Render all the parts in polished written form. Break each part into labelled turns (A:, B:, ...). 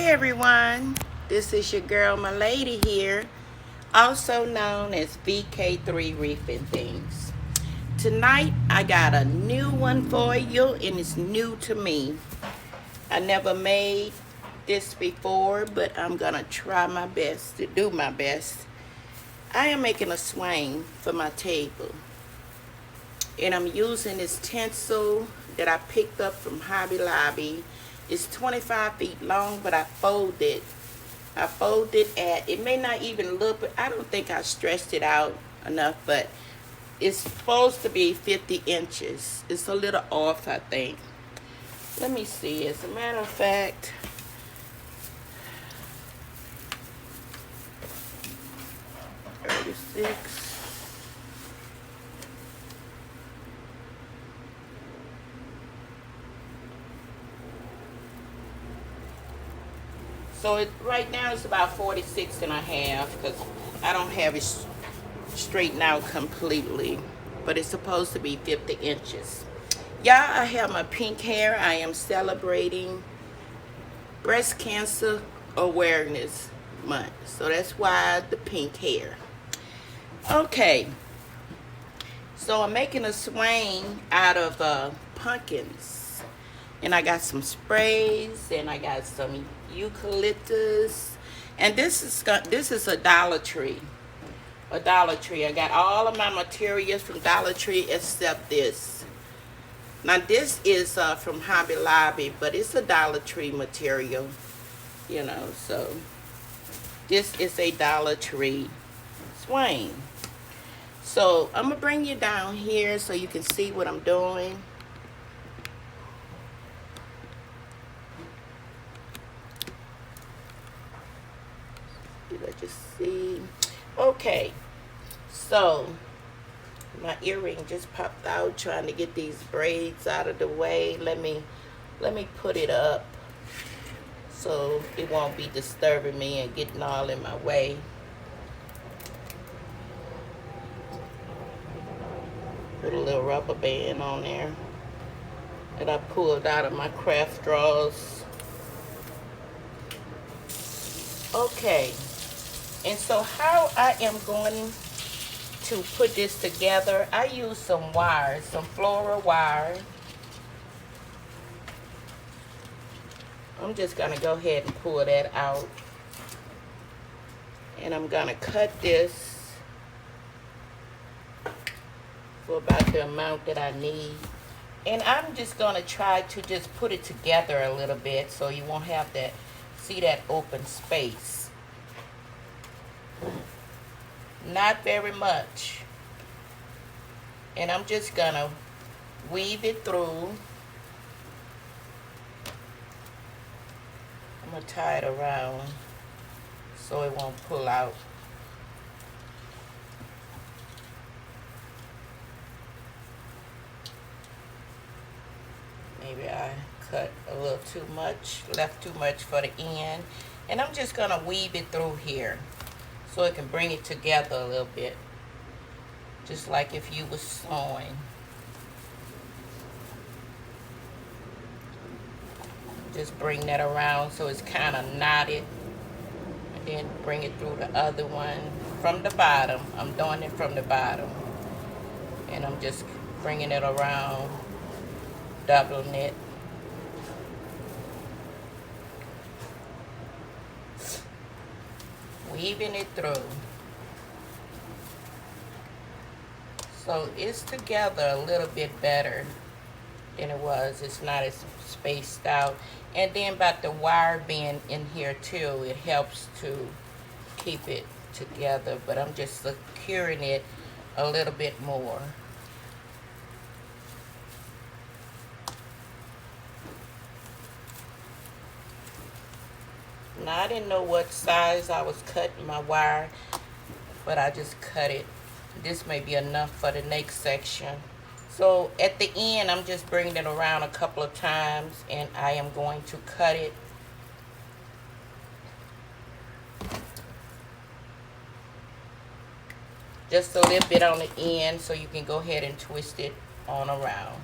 A: everyone, this is your girl Milady here, also known as VK3 Reefing Things. Tonight I got a new one for you and it's new to me. I never made this before, but I'm gonna try my best to do my best. I am making a swing for my table and I'm using this tinsel that I picked up from Hobby Lobby. It's 25 feet long, but I fold it at, it may not even look, but I don't think I stretched it out enough, but it's supposed to be 50 inches. It's a little off, I think. Let me see. As a matter of fact, $36. So right now it's about 46 and a half because I don't have it straightened out completely, but it's supposed to be 50 inches. Yeah, I have my pink hair. I am celebrating Breast Cancer Awareness Month, so that's why the pink hair. Okay, so I'm making a swing out of pumpkins, and I got some sprays, and I got some eucalyptus, and this is a Dollar Tree. I got all of my materials from Dollar Tree except this. Now this is from Hobby Lobby, but it's a Dollar Tree material, you know. So this is a Dollar Tree swing. So I'm gonna bring you down here so you can see what I'm doing. Let you see. Okay, so my earring just popped out trying to get these braids out of the way. Let me put it up so it won't be disturbing me and getting all in my way. Put a little rubber band on there that I pulled out of my craft drawers. Okay, and so how I am going to put this together, I use some wire, some floral wire. I'm just gonna go ahead and pull that out, and I'm gonna cut this for about the amount that I need, and I'm just gonna try to just put it together a little bit so you won't have that, see that open space. Not very much. And I'm just gonna weave it through. I'm gonna tie it around so it won't pull out. Maybe I cut a little too much, left too much for the end. And I'm just gonna weave it through here so it can bring it together a little bit, just like if you were sewing. Just bring that around so it's kind of knotted, and then bring it through the other one from the bottom. I'm doing it from the bottom, and I'm just bringing it around, doubling it. Weaving it through. So it's together a little bit better than it was. It's not as spaced out. And then about the wire being in here too, it helps to keep it together. But I'm just securing it a little bit more. Now I didn't know what size I was cutting my wire, but I just cut it. This may be enough for the next section. So at the end, I'm just bringing it around a couple of times, and I am going to cut it. Just a little bit on the end so you can go ahead and twist it on around.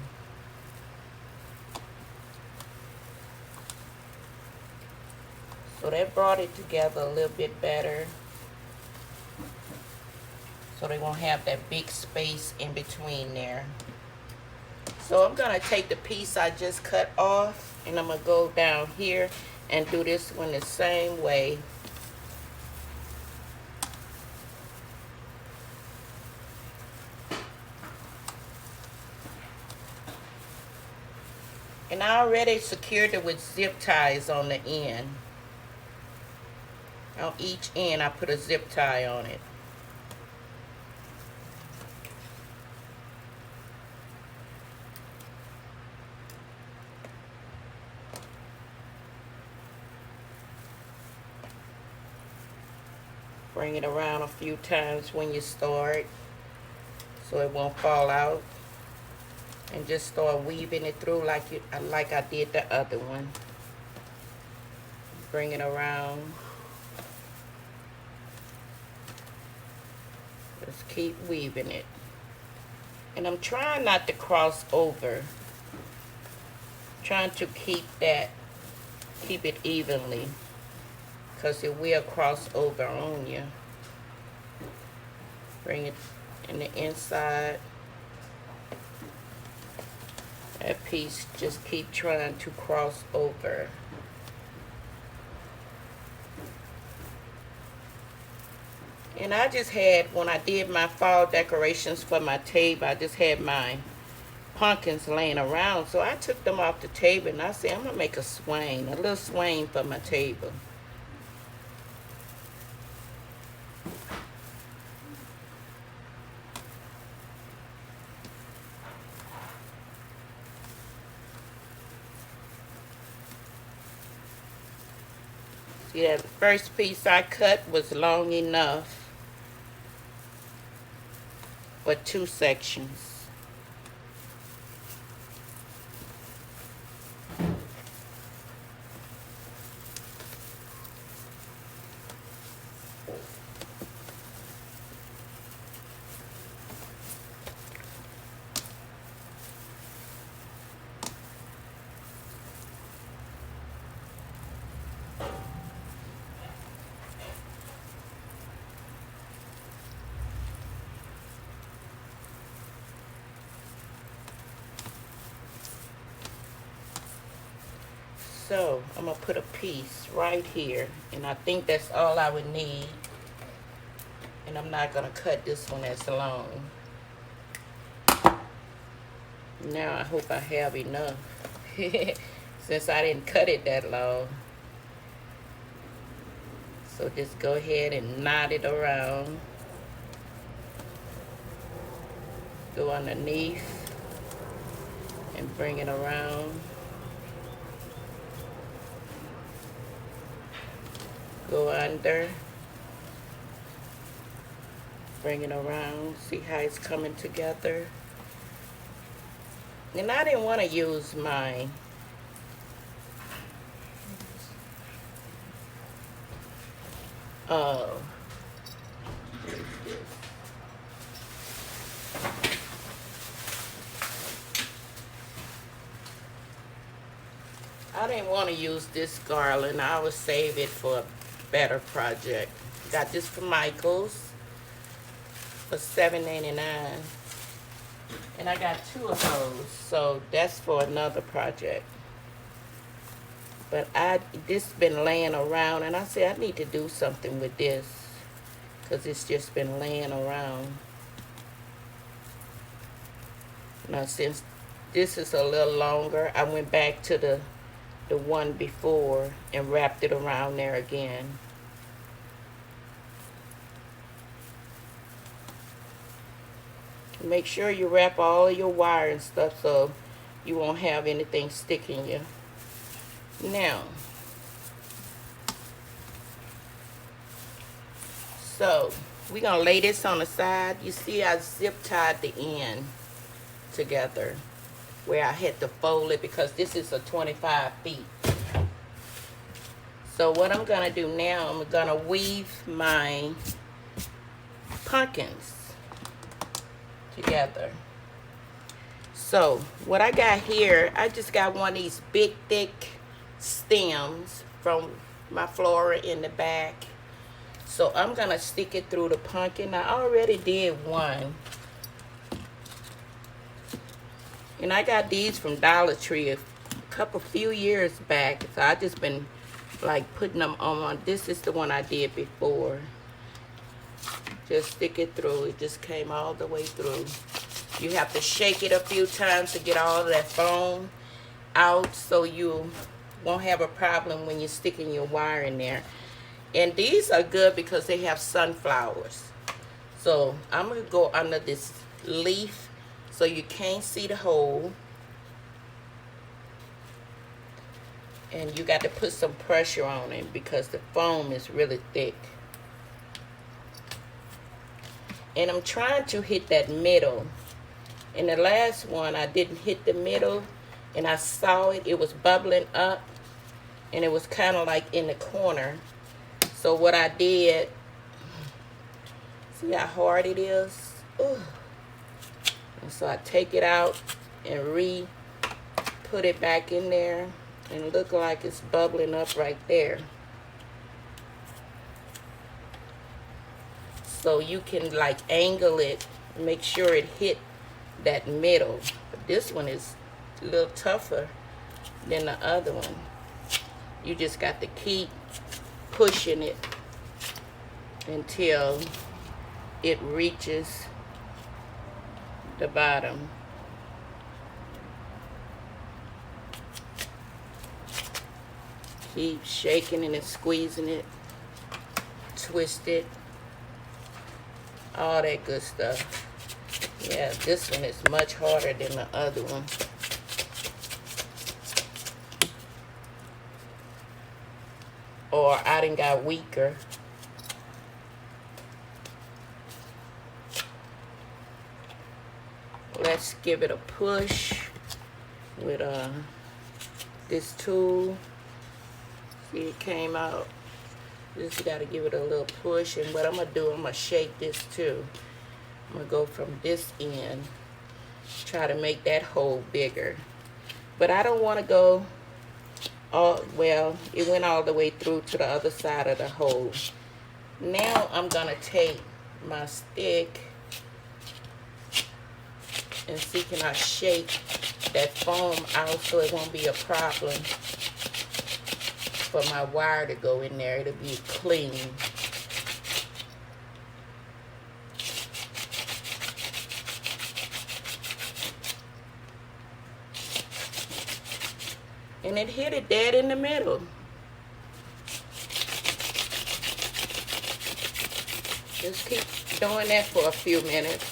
A: So that brought it together a little bit better. So they won't have that big space in between there. So I'm gonna take the piece I just cut off and I'm gonna go down here and do this one the same way. And I already secured it with zip ties on the end. On each end I put a zip tie on it. Bring it around a few times when you start so it won't fall out. And just start weaving it through like I did the other one. Bring it around. Just keep weaving it. And I'm trying not to cross over. Trying to keep it evenly, because it will cross over on you. Bring it in the inside. That piece, just keep trying to cross over. And I just had, when I did my fall decorations for my table, I just had my pumpkins laying around. So I took them off the table and I said, I'm gonna make a swing, a little swing for my table. See, that first piece I cut was long enough for 2 sections. So I'm gonna put a piece right here, and I think that's all I would need. And I'm not gonna cut this one as long. Now I hope I have enough since I didn't cut it that long. So just go ahead and knot it around. Go underneath and bring it around. Go under, bring it around, see how it's coming together. And I didn't want to use my I didn't want to use this garland. I would save it for a better project. Got this from Michael's for $7.99, and I got 2 of those, so that's for another project. But this been laying around, and I said I need to do something with this because it's just been laying around. Now since this is a little longer, I went back to the one before and wrapped it around there again. Make sure you wrap all of your wire and stuff so you won't have anything sticking you. Now, so we're gonna lay this on the side. You see I zip tied the end together where I had to fold it because this is a 25 feet. So what I'm gonna do now, I'm gonna weave my pumpkins together. So what I got here, I just got one of these big thick stems from my flora in the back. So I'm gonna stick it through the pumpkin. I already did one. And I got these from Dollar Tree a few years back. So I just been like putting them on. This is the one I did before. Just stick it through. It just came all the way through. You have to shake it a few times to get all of that foam out, so you won't have a problem when you're sticking your wire in there. And these are good because they have sunflowers. So I'm going to go under this leaf so you can't see the hole. And you got to put some pressure on it because the foam is really thick. And I'm trying to hit that middle. In the last one, I didn't hit the middle, and I saw it. It was bubbling up, and it was kind of like in the corner. So what I did, see how hard it is? Ooh. And so I take it out and put it back in there, and it look like it's bubbling up right there. So you can like angle it, make sure it hit that middle. But this one is a little tougher than the other one. You just got to keep pushing it until it reaches the bottom. Keep shaking it and squeezing it, twist it, all that good stuff. Yeah, this one is much harder than the other one. Or I done got weaker. Let's give it a push with this tool. See, it came out. Just got to give it a little push. And what I'm going to do, I'm going to shake this too. I'm going to go from this end, try to make that hole bigger. But I don't want to go all, well, it went all the way through to the other side of the hole. Now I'm going to take my stick and see, can I shake that foam out so it won't be a problem for my wire to go in there. It'll be clean. And it hit it dead in the middle. Just keep doing that for a few minutes.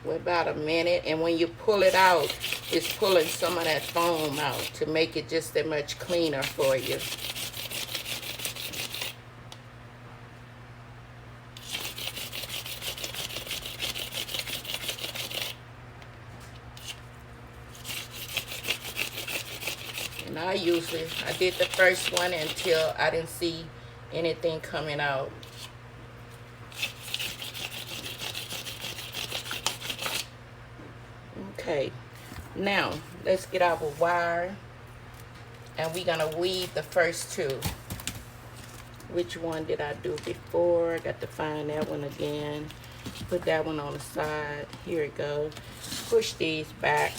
A: For about a minute. And when you pull it out, it's pulling some of that foam out to make it just that much cleaner for you. And I did the first one until I didn't see anything coming out. Okay, now let's get our wire, and we're gonna weave the first two. Which one did I do before? I got to find that one again. Put that one on the side. Here it goes. Push these back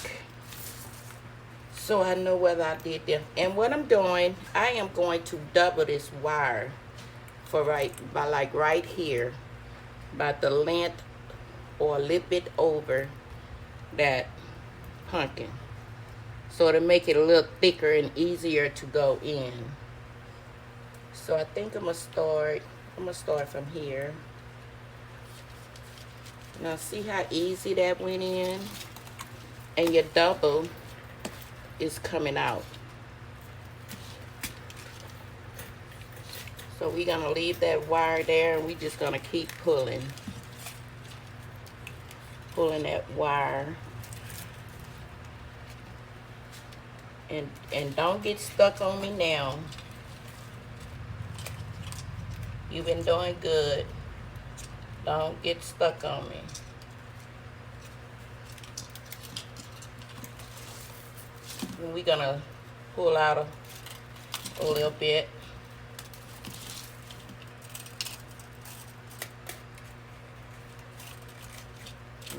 A: so I know whether I did them. And what I'm doing, I am going to double this wire for right here, about the length or a little bit over that pumpkin, so to make it a little thicker and easier to go in. So I think I'm gonna start from here. Now see how easy that went in, and your double is coming out. So we're gonna leave that wire there, and we're just gonna keep pulling that wire. And don't get stuck on me now. You've been doing good. Don't get stuck on me. And we're gonna pull out a little bit.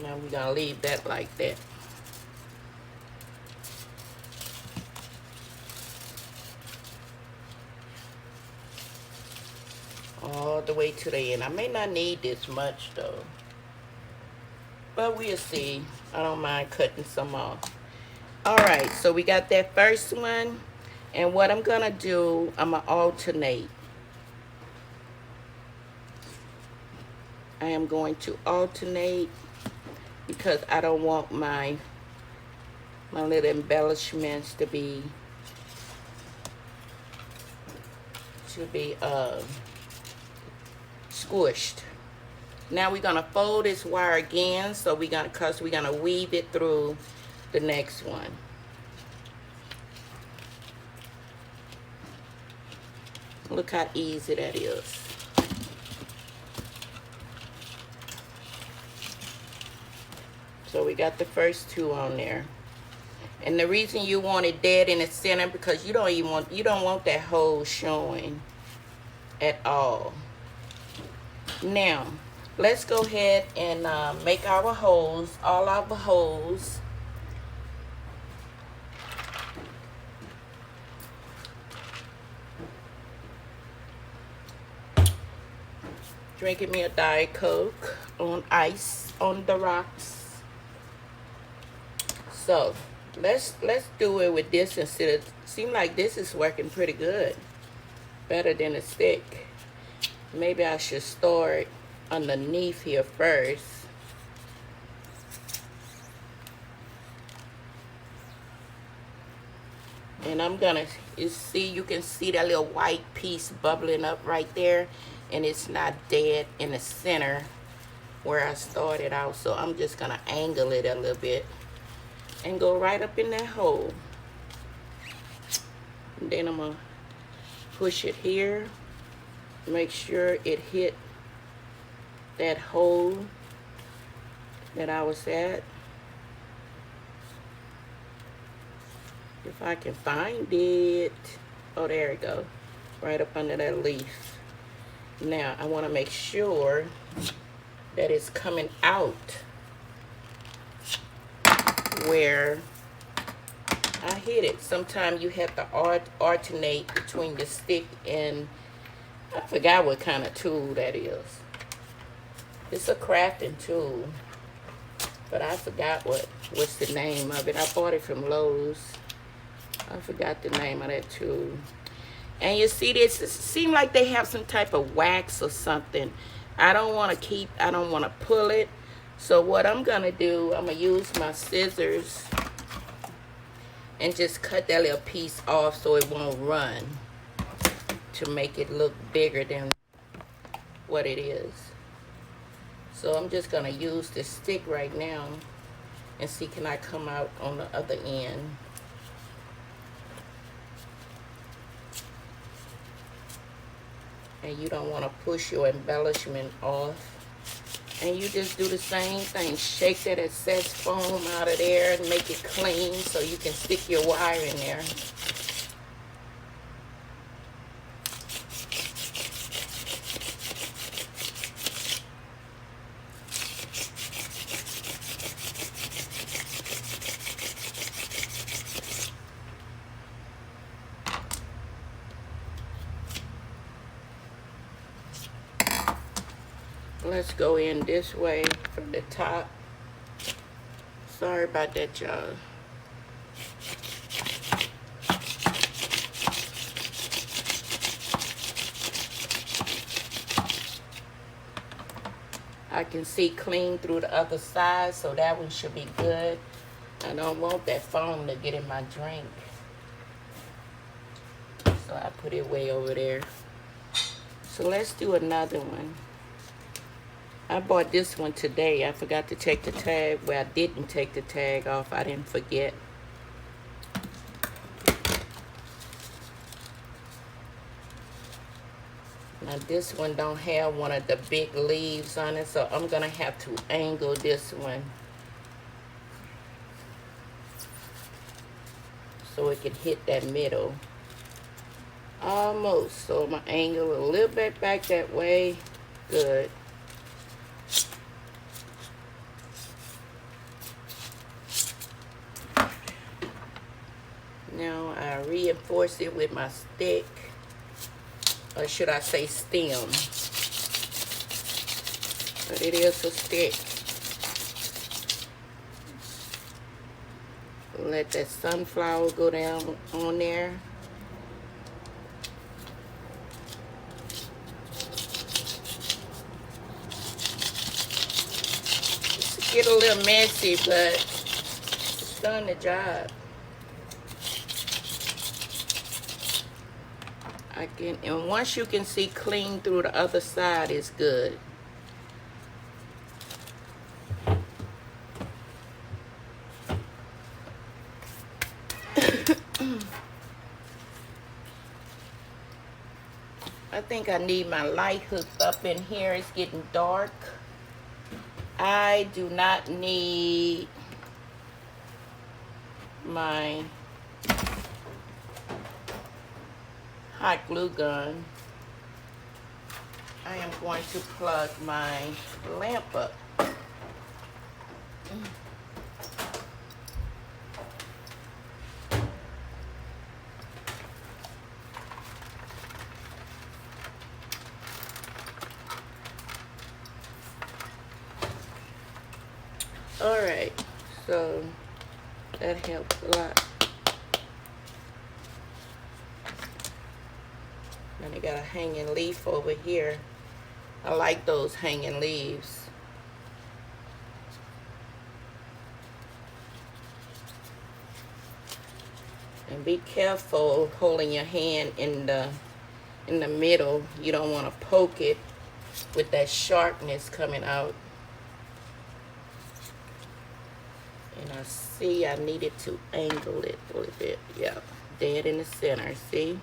A: Now we're gonna leave that like that. All the way to the end. I may not need this much though, but we'll see. I don't mind cutting some off. All right, so we got that first one, and what I'm gonna do, I'm gonna alternate. I am going to alternate because I don't want my little embellishments to be squished. Now we're gonna fold this wire again, so we're gonna weave it through the next one. Look how easy that is. So we got the first two on there. And the reason you want it dead in the center because you don't want that hole showing at all. Now, let's go ahead and make our holes, all our holes. Drinking me a Diet Coke on ice on the rocks. So let's do it with this instead of, seem like this is working pretty good, better than a stick. Maybe I should start underneath here first. And I'm gonna, you can see that little white piece bubbling up right there, and it's not dead in the center where I started out. So I'm just gonna angle it a little bit and go right up in that hole. And then I'm gonna push it here, make sure it hit that hole that I was at. If I can find it. Oh, there we go. Right up under that leaf. Now, I want to make sure that it's coming out where I hit it. Sometimes you have to alternate between the stick and, I forgot what kind of tool that is. It's a crafting tool, but I forgot what's the name of it. I bought it from Lowe's. I forgot the name of that tool. And you see this, it seems like they have some type of wax or something. I don't want to pull it. So what I'm going to do, I'm going to use my scissors and just cut that little piece off so it won't run, to make it look bigger than what it is. So I'm just going to use this stick right now and see, can I come out on the other end. And you don't want to push your embellishment off. And you just do the same thing. Shake that excess foam out of there and make it clean so you can stick your wire in there. Let's go in this way from the top. Sorry about that, y'all. I can see clean through the other side, so that one should be good. I don't want that foam to get in my drink. So I put it way over there. So let's do another one. I bought this one today. I forgot to take the tag. Well, I didn't take the tag off. I didn't forget. Now this one don't have one of the big leaves on it, so I'm gonna have to angle this one so it can hit that middle. Almost. So I'm going to angle a little bit back that way. Good. Now I reinforce it with my stick. Or should I say stem? But it is a stick. Let that sunflower go down on there. It's get a little messy, but it's done the job. And once you can see clean through the other side, it's good. I think I need my light hooked up in here. It's getting dark. I do not need my hot glue gun. I am going to plug my lamp up. Alright, so that helps a lot. And I got a hanging leaf over here. I like those hanging leaves. And be careful holding your hand in the middle. You don't want to poke it with that sharpness coming out. And I see I needed to angle it a little bit. Yeah, dead in the center, see?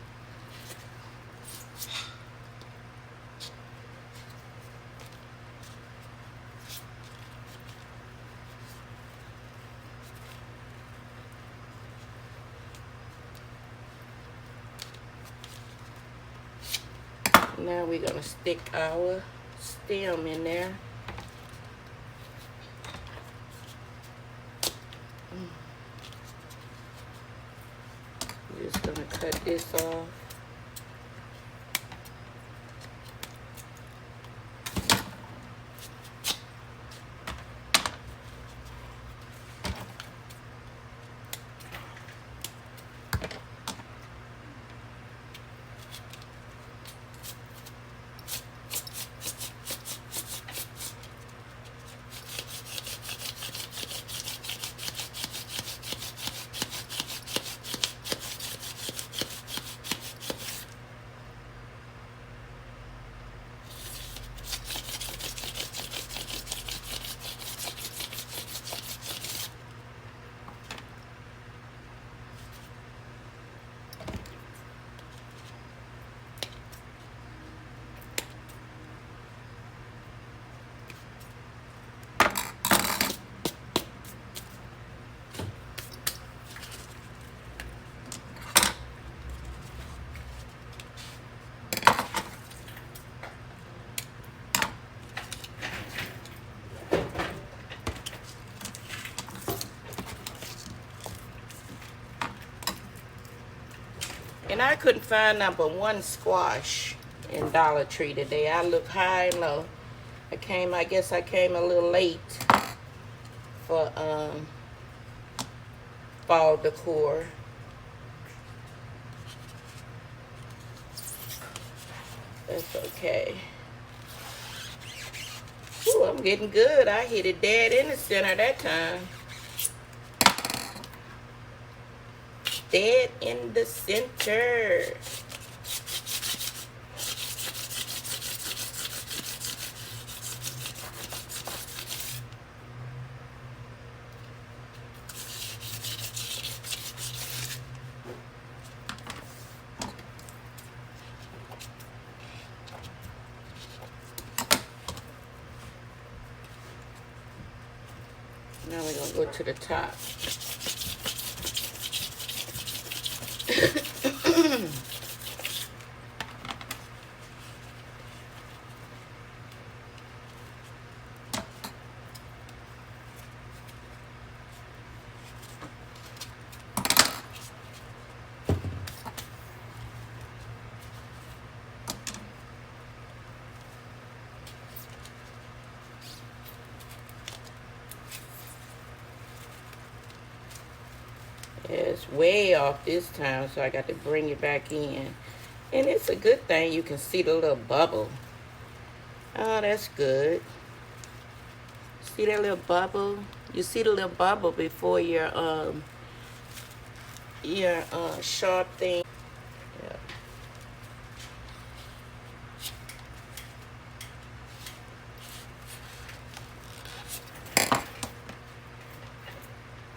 A: Now we're going to stick our stem in there. Just going to cut this off. And I couldn't find number one squash in Dollar Tree today. I looked high and low. I guess I came a little late for fall decor. That's okay. Ooh, I'm getting good. I hit it dead in the center that time. Dead in the center. Now we're going to go to the top. it's way off this time, so I got to bring it back in. And it's a good thing you can see the little bubble. Oh, that's good. See that little bubble? You see the little bubble before your sharp thing. Yeah.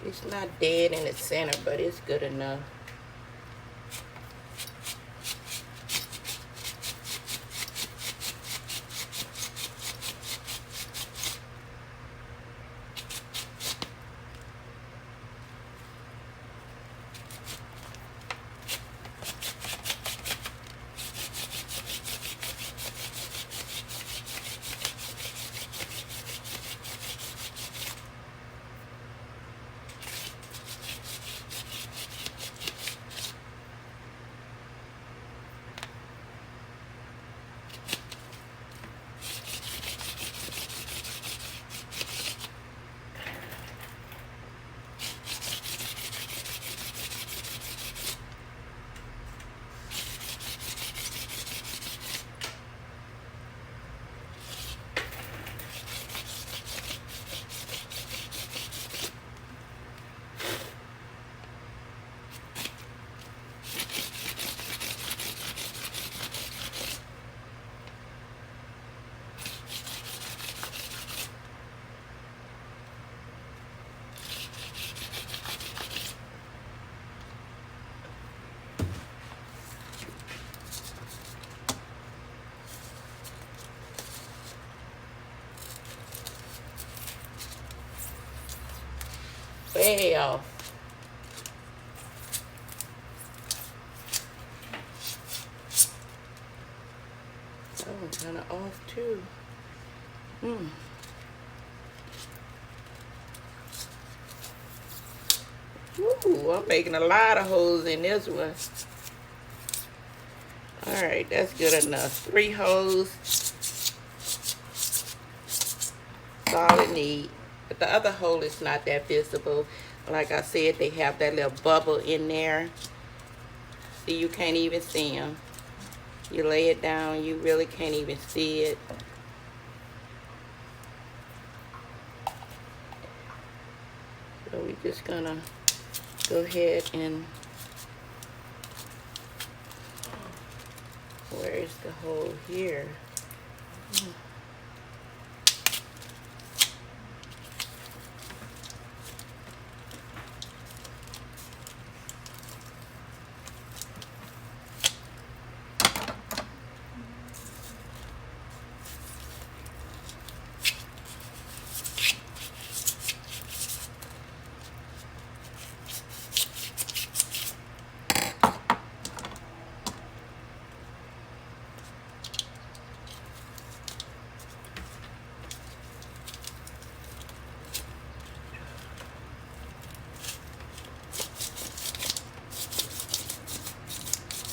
A: It's not dead in the center, but it's good enough. Way off. Oh, kind of off too. Ooh, I'm making a lot of holes in this one. All right, that's good enough. 3 holes. That's all it needs. But the other hole is not that visible. Like I said, they have that little bubble in there. See, you can't even see them. You lay it down, you really can't even see it. So we're just gonna go ahead and, where is the hole here?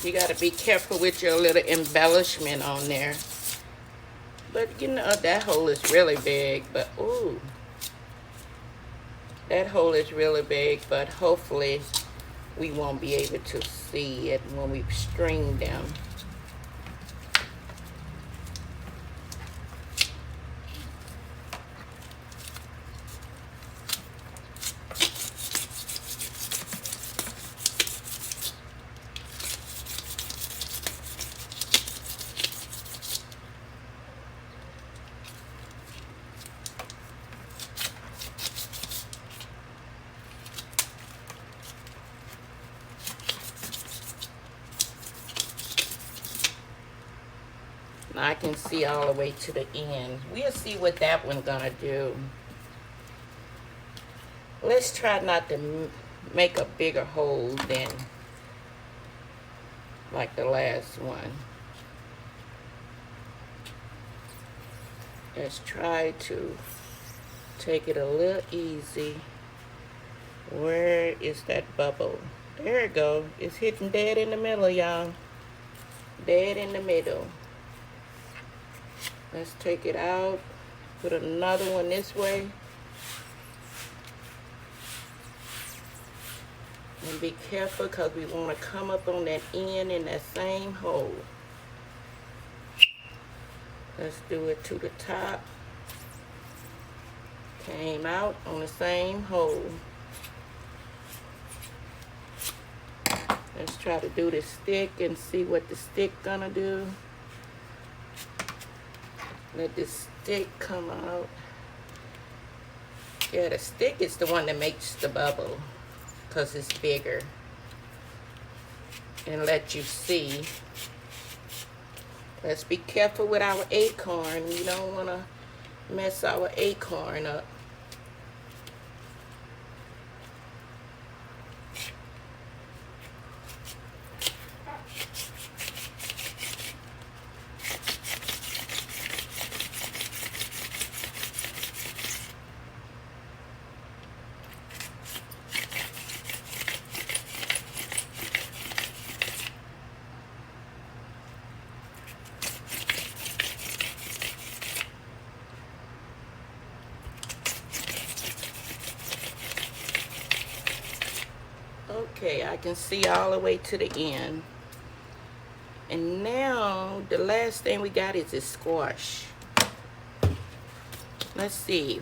A: You gotta be careful with your little embellishment on there. But you know, that hole is really big, but ooh. That hole is really big, but hopefully we won't be able to see it when we string them. Now I can see all the way to the end. We'll see what that one's gonna do. Let's try not to make a bigger hole than like the last one. Let's try to take it a little easy. Where is that bubble? There it go. It's hitting dead in the middle, y'all. Dead in the middle. Let's take it out. Put another one this way. And be careful because we want to come up on that end in that same hole. Let's do it to the top. Came out on the same hole. Let's try to do the stick and see what the stick gonna do. Let the stick come out. Yeah, the stick is the one that makes the bubble because it's bigger. And let you see. Let's be careful with our acorn. We don't want to mess our acorn up. Okay, I can see all the way to the end. And now, the last thing we got is this squash. Let's see.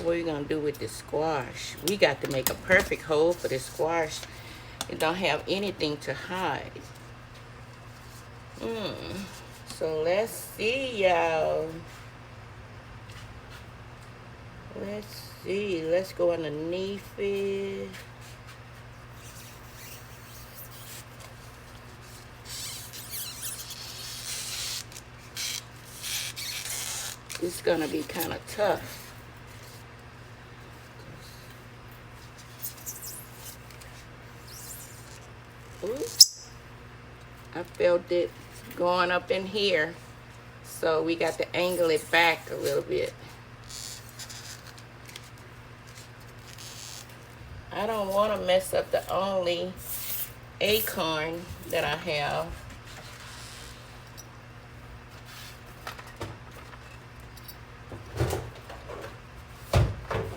A: What are we going to do with this squash? We got to make a perfect hole for this squash. It don't have anything to hide. So let's see, y'all. Let's see. Let's go underneath it. It's gonna be kind of tough. Ooh, I felt it going up in here, so we got to angle it back a little bit. I don't want to mess up the only acorn that I have.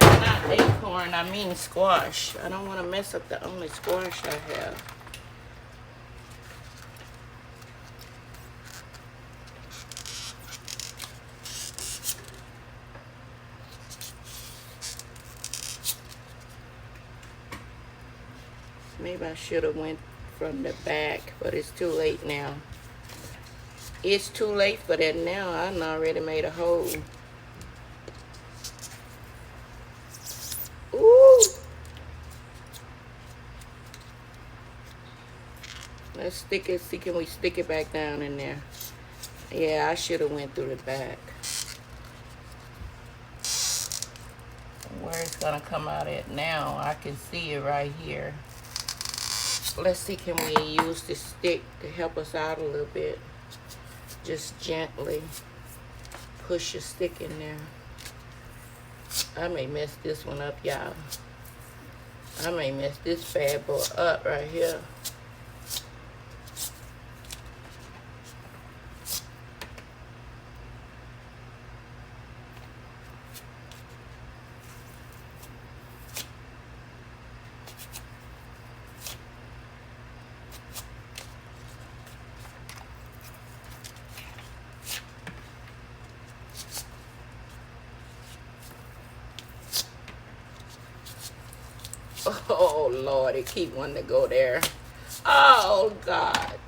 A: Not acorn, I mean squash. I don't want to mess up the only squash I have. Maybe I should have went from the back, but it's too late now. It's too late for that now. I already made a hole. Ooh! Let's stick it. See, can we stick it back down in there? Yeah, I should have went through the back. Where it's gonna come out at now, I can see it right here. Let's see, can we use the stick to help us out a little bit? Just gently push your stick in there. I may mess this one up, y'all. I may mess this bad boy up right here. Oh, Lord, it keep wanting to go there. Oh, God.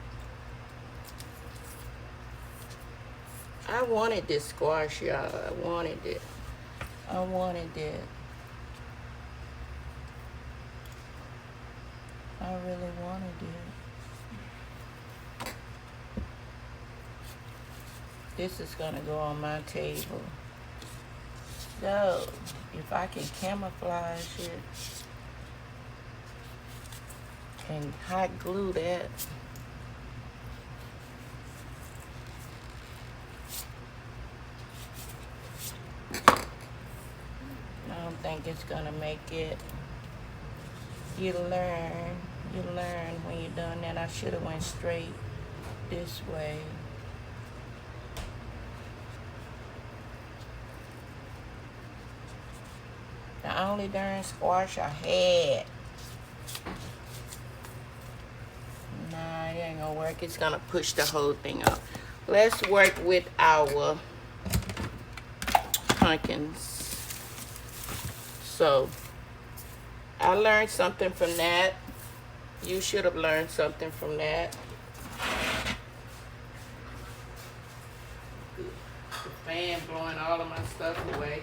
A: I wanted this squash, y'all. I wanted it. I wanted it. I really wanted it. This is going to go on my table. So, if I can camouflage it and hot glue that. I don't think it's gonna make it. You learn when you're done that. I should have went straight this way. The only darn squash I had. it ain't gonna work. It's gonna push the whole thing up. Let's work with our pumpkins. So I learned something from that. You should have learned something from that. The fan blowing all of my stuff away.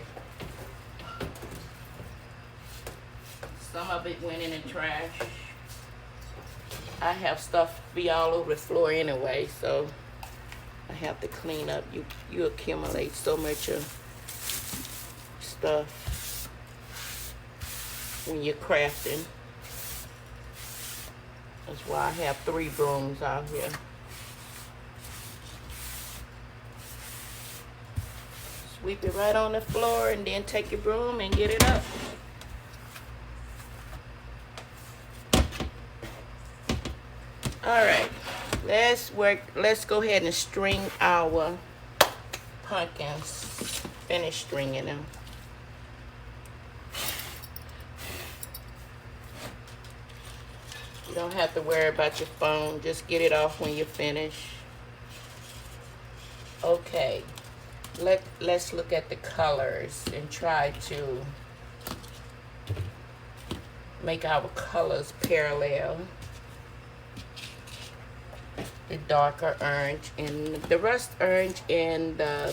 A: Some of it went in the trash. I have stuff be all over the floor anyway, so I have to clean up. You accumulate so much of stuff when you're crafting. That's why I have 3 brooms out here. Sweep it right on the floor and then take your broom and get it up. All right, let's go ahead and string our pumpkins. Finish stringing them. You don't have to worry about your phone. Just get it off when you finish. Okay, let's look at the colors and try to make our colors parallel. The darker orange and the rust orange and the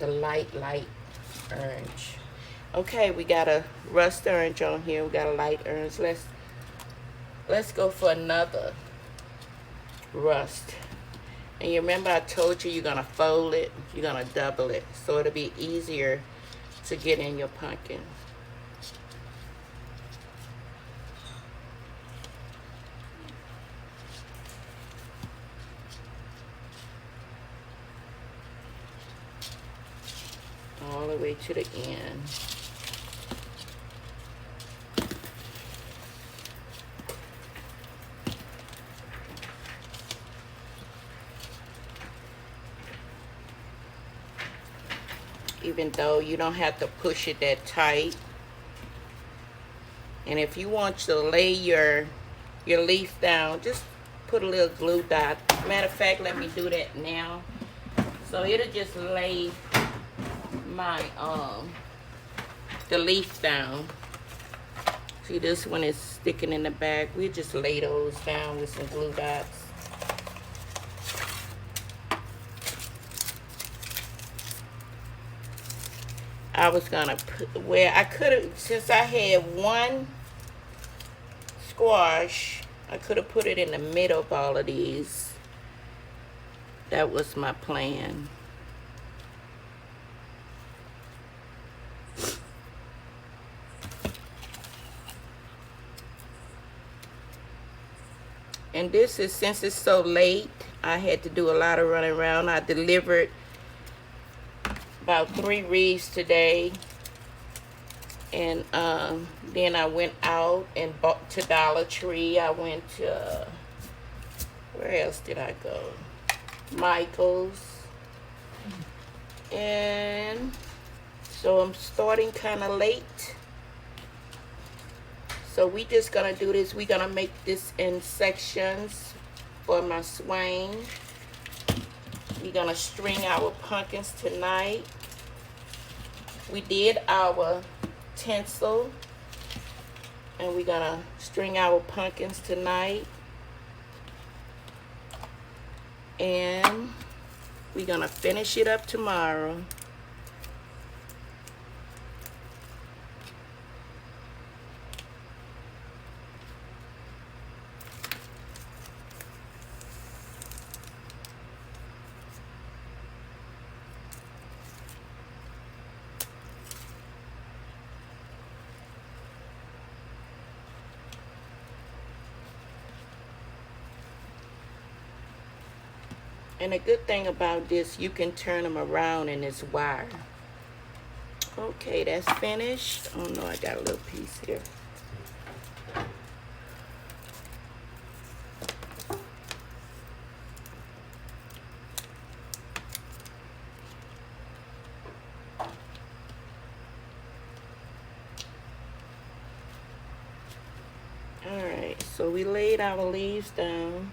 A: light orange. Okay, we got a rust orange on here. We got a light orange. Let's go for another rust. And you remember I told you you're gonna fold it, you're gonna double it, so it'll be easier to get in your pumpkin. All the way to the end. Even though you don't have to push it that tight. And if you want to lay your leaf down, just put a little glue dot. Matter of fact, let me do that now. So it'll just lay my the leaf down. See, this one is sticking in the back. We just lay those down with some glue dots. I was gonna put where I could have, since I had one squash, I could have put it in the middle of all of these. That was my plan. And this is, since it's so late, I had to do a lot of running around. I delivered about 3 wreaths today. And then I went out and bought to Dollar Tree. I went to, where else did I go? Michael's. And so I'm starting kind of late. So we just gonna do this. We're gonna make this in sections for my swing. We're gonna string our pumpkins tonight. We did our tinsel, and we're gonna string our pumpkins tonight. And we're gonna finish it up tomorrow. And a good thing about this, you can turn them around in this wire. Okay, that's finished. Oh no, I got a little piece here. Alright, so we laid our leaves down.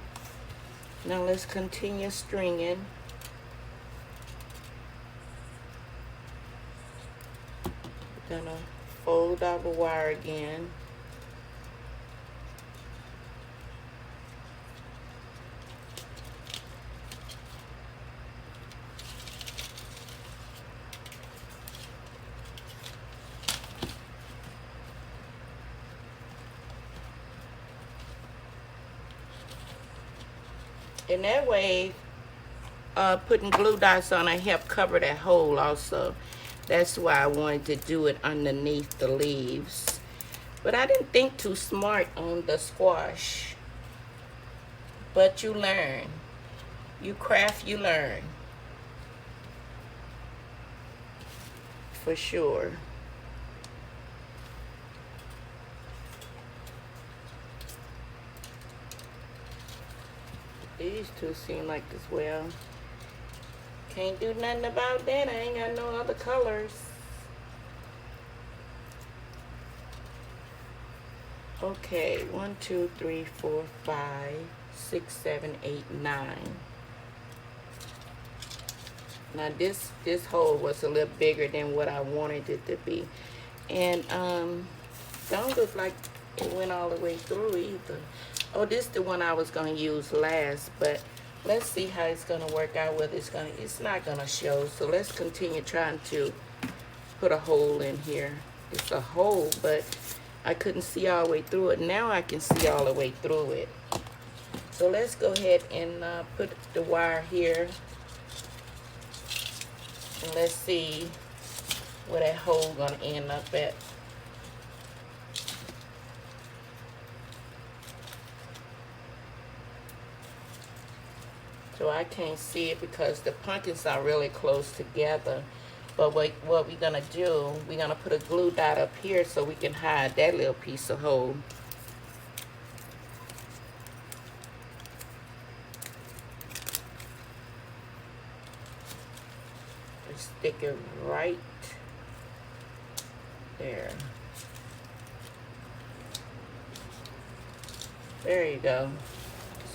A: Now let's continue stringing. Gonna fold our wire again. And that way, putting glue dots on it help cover that hole also. That's why I wanted to do it underneath the leaves. But I didn't think too smart on the squash. But you learn. You craft, you learn. For sure. These two seem like as well. Can't do nothing about that. I ain't got no other colors. Okay, 1, 2, 3, 4, 5, 6, 7, 8, 9. Now this hole was a little bigger than what I wanted it to be. And don't look like it went all the way through either. Oh, this is the one I was gonna use last, but let's see how it's gonna work out, whether it's not gonna show. So let's continue trying to put a hole in here. It's a hole, but I couldn't see all the way through it. Now I can see all the way through it. So let's go ahead and put the wire here. And let's see where that hole gonna end up at. So I can't see it because the pumpkins are really close together. But what we're gonna do, we're gonna put a glue dot up here so we can hide that little piece of hole. Stick it right there. There you go.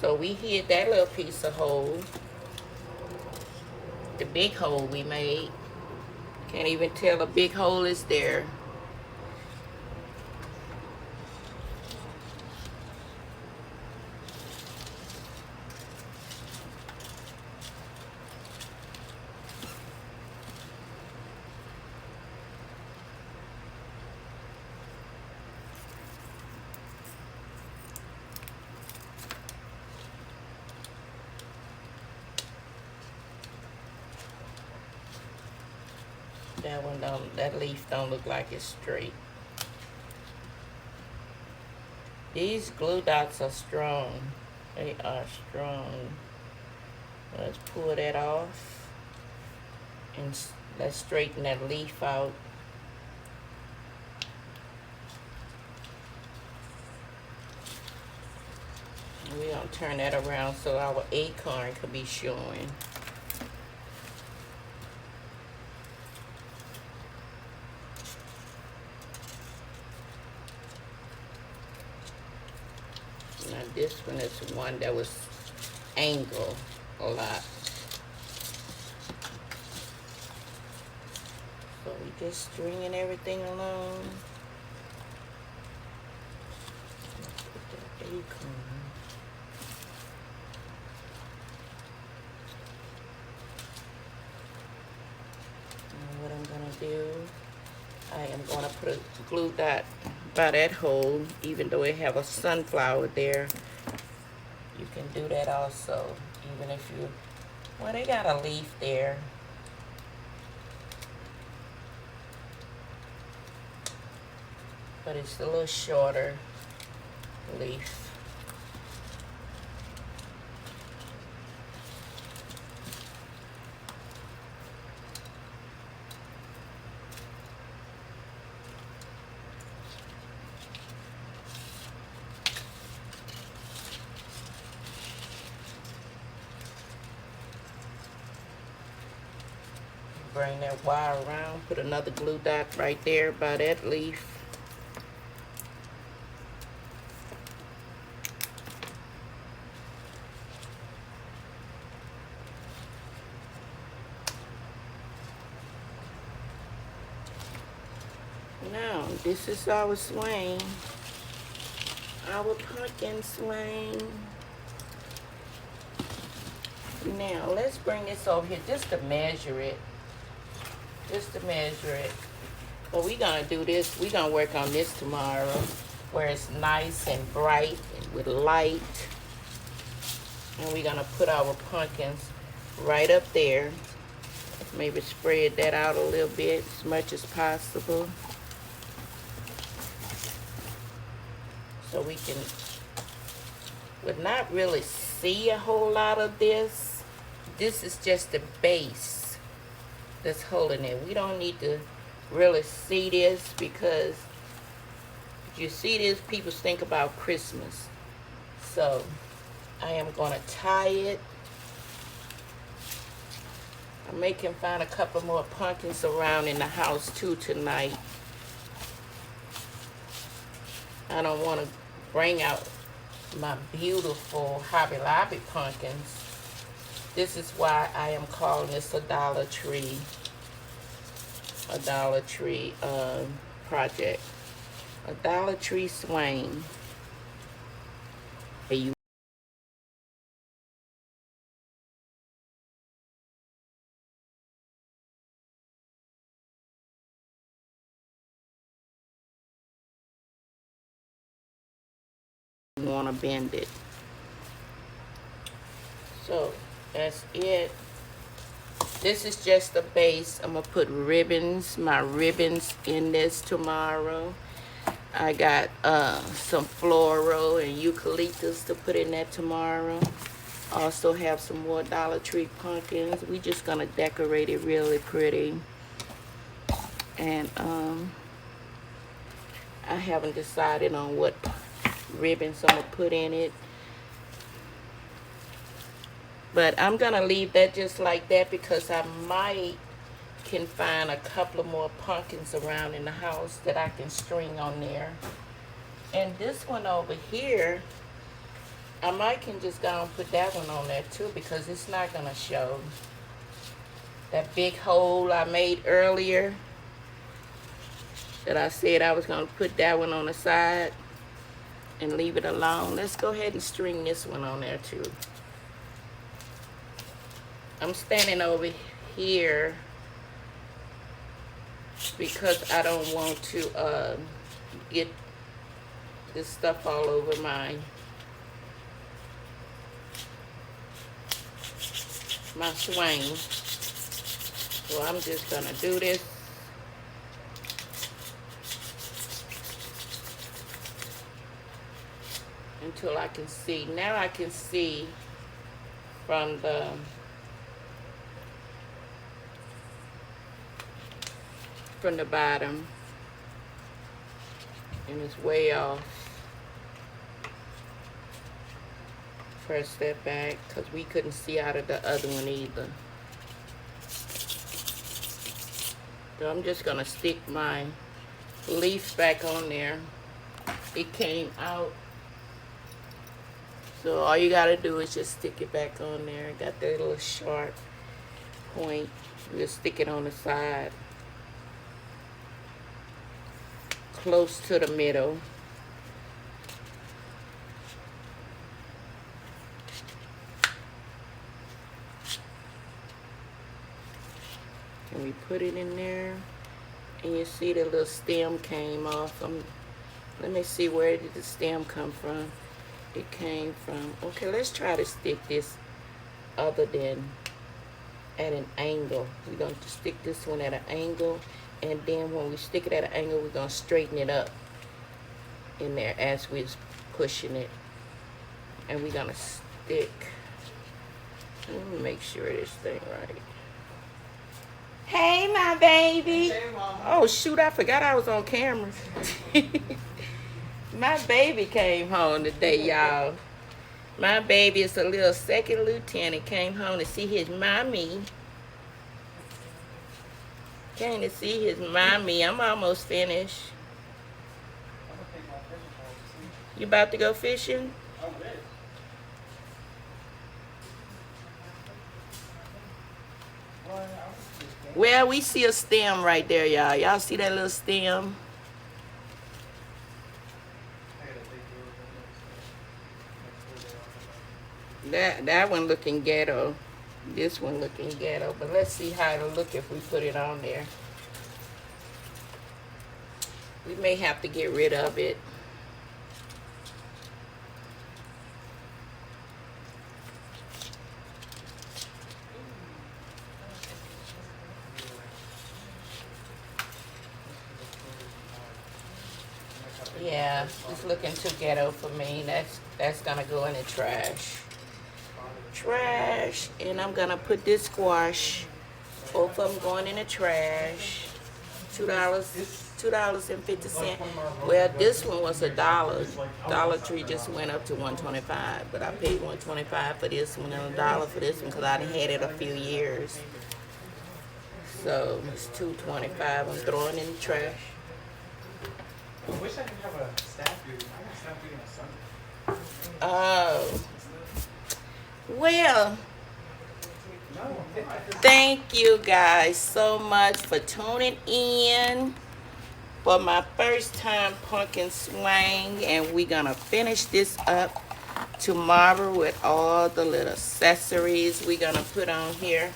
A: So we hid that little piece of hole. The big hole we made. Can't even tell a big hole is there. That one don't, that leaf don't look like it's straight. These glue dots are strong. They are strong. Let's pull that off. And let's straighten that leaf out. We're gonna turn that around so our acorn could be showing. Now this one is one that was angled a lot. So we just stringing everything along. Put that acorn. And what I'm gonna do, I am gonna put a glue dot by that hole, even though it have a sunflower there. You can do that also, even if you, well, they got a leaf there. But it's a little shorter leaf. Bring that wire around, put another glue dot right there by that leaf. Now, this is our swing. Our pumpkin swing. Now, let's bring this over here just to measure it. Just to measure it. But we're going to do this. We're going to work on this tomorrow, where it's nice and bright and with light. And we're going to put our pumpkins right up there. Maybe spread that out a little bit as much as possible. So we can, would not really see a whole lot of this. This is just the base that's holding it. We don't need to really see this, because if you see this, people think about Christmas. So I am going to tie it. I may can find a couple more pumpkins around in the house too tonight. I don't want to bring out my beautiful Hobby Lobby pumpkins. This is why I am calling this a Dollar Tree project. A Dollar Tree swing. You want to bend it. So that's it. This is just the base. I'm gonna put ribbons, my ribbons in this tomorrow. I got some floral and eucalyptus to put in that tomorrow. Also have some more Dollar Tree pumpkins. We just gonna decorate it really pretty. And I haven't decided on what ribbons I'm gonna put in it, but I'm gonna leave that just like that, because I might can find a couple of more pumpkins around in the house that I can string on there. And this one over here, I might can just go and put that one on there too, because it's not gonna show. That big hole I made earlier, that I said I was gonna put that one on the side and leave it alone. Let's go ahead and string this one on there too. I'm standing over here because I don't want to get this stuff all over my swing. So I'm just gonna do this. Until I can see. Now I can see from the bottom, and it's way off. Press that back, because we couldn't see out of the other one either. So I'm just gonna stick my leaf back on there. It came out. So all you gotta do is just stick it back on there. Got that little sharp point. Just stick it on the side, close to the middle. And we put it in there, and you see the little stem came off. Let me see, where did the stem come from? It came from, okay, let's try to stick this other than at an angle. We're going to stick this one at an angle, and then when we stick it at an angle, we're going to straighten it up in there as we're pushing it. And we're going to stick, let me make sure this thing right. Hey, my baby. Hey, Mama. Oh, shoot, I forgot I was on camera. My baby came home today, y'all. My baby is a little second lieutenant. Came home to see his mommy. Came to see his mommy. I'm almost finished. You about to go fishing? Well, we see a stem right there, y'all. Y'all see that little stem? That one looking ghetto. This one looking ghetto. But let's see how it'll look if we put it on there. We may have to get rid of it. Yeah, it's looking too ghetto for me. That's gonna go in the trash. Trash. And I'm gonna put this squash. Both of them going in the trash. $2.50. Well, this one was $1. Dollar Tree just went up to $1.25, but I paid $1.25 for this one and $1 for this one because I done had it a few years. So it's $2.25. I'm throwing in the trash.
B: I wish I could have a staff meeting. I got staff meeting on Sunday.
A: Oh. Well,
B: No,
A: thank you guys so much for tuning in for my first time pumpkin swing, and we're gonna finish this up tomorrow with all the little accessories we're gonna put on here.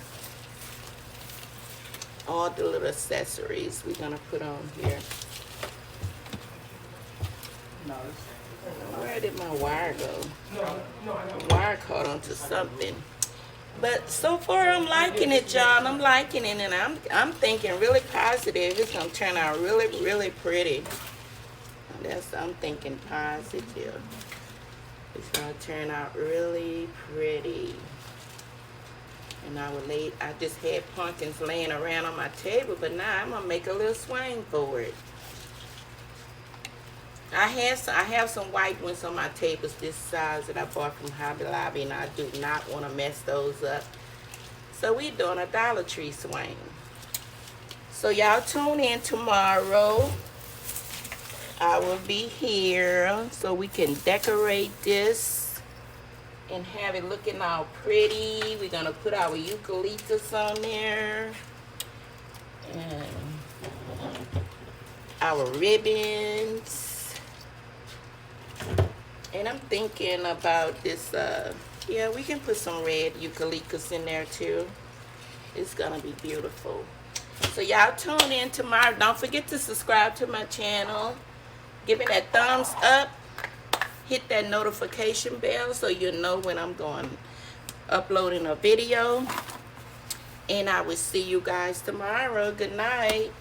A: All the little accessories we're gonna put on here.
B: no,
A: Where did my wire go?
B: I know.
A: Wire caught onto something. But so far I'm liking it, y'all. I'm liking it, and I'm thinking really positive. It's gonna turn out really, really pretty. I'm thinking positive. It's gonna turn out really pretty. And I just had pumpkins laying around on my table, but now I'm gonna make a little swing for it. I have some white ones on my tables this size that I bought from Hobby Lobby, and I do not want to mess those up. So we're doing a Dollar Tree swing. So y'all tune in tomorrow. I will be here so we can decorate this and have it looking all pretty. We're gonna put our eucalyptus on there and our ribbons. And I'm thinking about this, yeah, we can put some red eucalyptus in there too. It's gonna be beautiful. So y'all tune in tomorrow. Don't forget to subscribe to my channel. Give me that thumbs up. Hit that notification bell so you'll know when I'm uploading a video. And I will see you guys tomorrow. Good night.